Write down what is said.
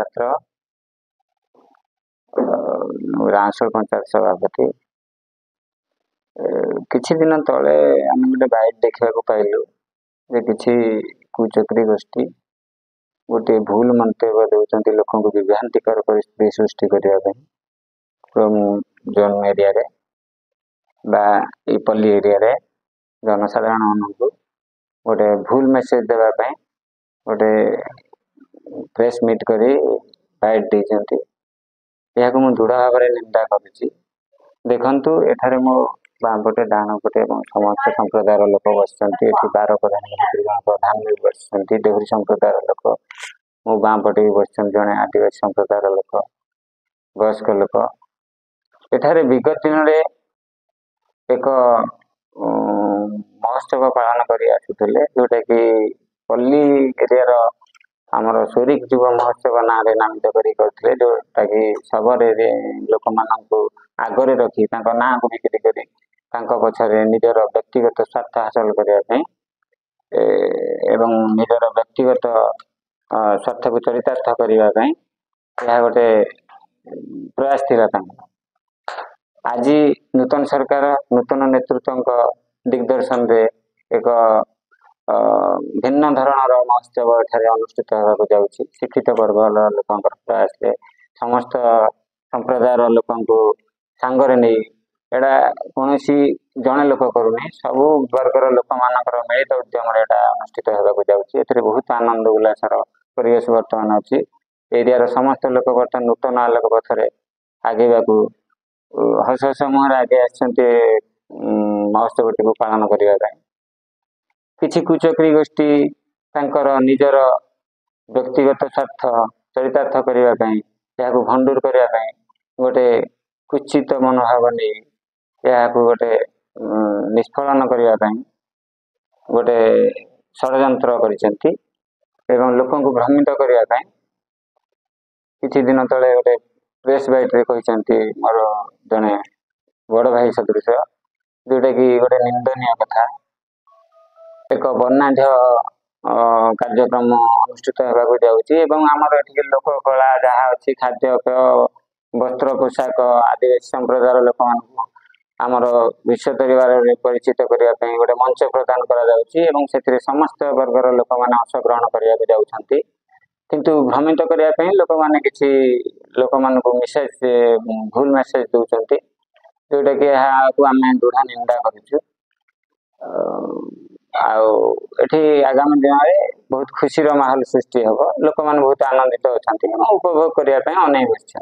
पात्र रांसोल पंचायत सभापति किछि दिन तले आम गोटे बाइट देखा पाइलु जे किछि कुचक्री गोष्ठी गोटे भूल मंतव्य देउछन्ति लोक को विभ्रांतिकर परिस्थिति सृष्टि करने फ्रॉम जोन एरिया रे बा ई पल्ली एरिया रे जनसाधारण मानक गोटे भूल मेसेज देवाई गोटे प्रेस मीट करी बाइट देइछन्ति यह मु दृढ़ भाव में निंदा करुच्ची। देखु एठारे मो बामपटे डाण पटे समस्त संप्रदायर लोक बस 12 प्रधानमंत्री प्रधान बस देहुरी संप्रदायर लोक मो बामपटे भी बस जड़े आदिवासी संप्रदायर लोक वयस्क लोक एठारे विगत दिन में एक महोत्सव पालन कर आसुले जोटा कि पल्ली एरिया आमर सोरिक युव महोत्सव ना नामित करते जोटा कि सबरे लोक मानक आगरे रखी ना को बिक्री करी पछरे निजर व्यक्तिगत स्वार्थ हासिल करने एवं निजर व्यक्तिगत स्वार्थ को चरितार्थ करने यह गोटे प्रयास थिला। आज नूतन सरकार नूतन नेतृत्व दिग्दर्शन रे एक भिन्न धरणर महोत्सव एठारे अनुष्ठित होगा जाउछि। शिक्षित वर्ग लोक प्रयास रे समस्त संप्रदायर लोक सांगरे नहीं एटा कौन जड़े लोक करूनी सबू वर्गर लोक मानकर मिलित उद्यम अनुष्ठित होगा जाउछि। बहुत आनंद उल्लासर परिवेश बर्तमान अच्छी एरिया समस्त लोक बर्तमान नूतन आलोक पथरे आगे हस हस मुहर आगे आसते महोत्सव टी पालन करने किछि कुचक्री गोष्ठी निजर व्यक्तिगत स्वार्थ चरितार्थ करने भंडूर करने गोटे कुचित मनोभाव नहीं गोटे निष्फलन करने गोटे षड्यंत्र करिसेंती एवं लोक भ्रमित करने किछि दिन तले गोटे प्रेस बाइट रे कहते मोर जड़े बड़ भाई सदृश जोटा कि गोटे निंदनीय कथा एक वर्णाढ़ कार्यक्रम अनुष्ठित होगा जाउछि एवं आमर एठी लोक कला जहाँ अच्छी खाद्य वस्त्र पोशाक आदिवासी संप्रदायर लोक आमर विश्व परिवार परिचित करने गोटे मंच प्रदान कर समस्त वर्गर लोक मैंने अंशग्रहण करने जाउछन्ति किंतु भ्रमित करने लोक मैंने किसी लोक मान मेसेज भूल मेसेज दौरान जोटा कि आम दृढ़ निंदा करुचु। आगामी दिन में बहुत खुशी माहौल सृष्टि हम लोक मैंने बहुत आनंदित अच्छा उपभोग करने अनेक बस।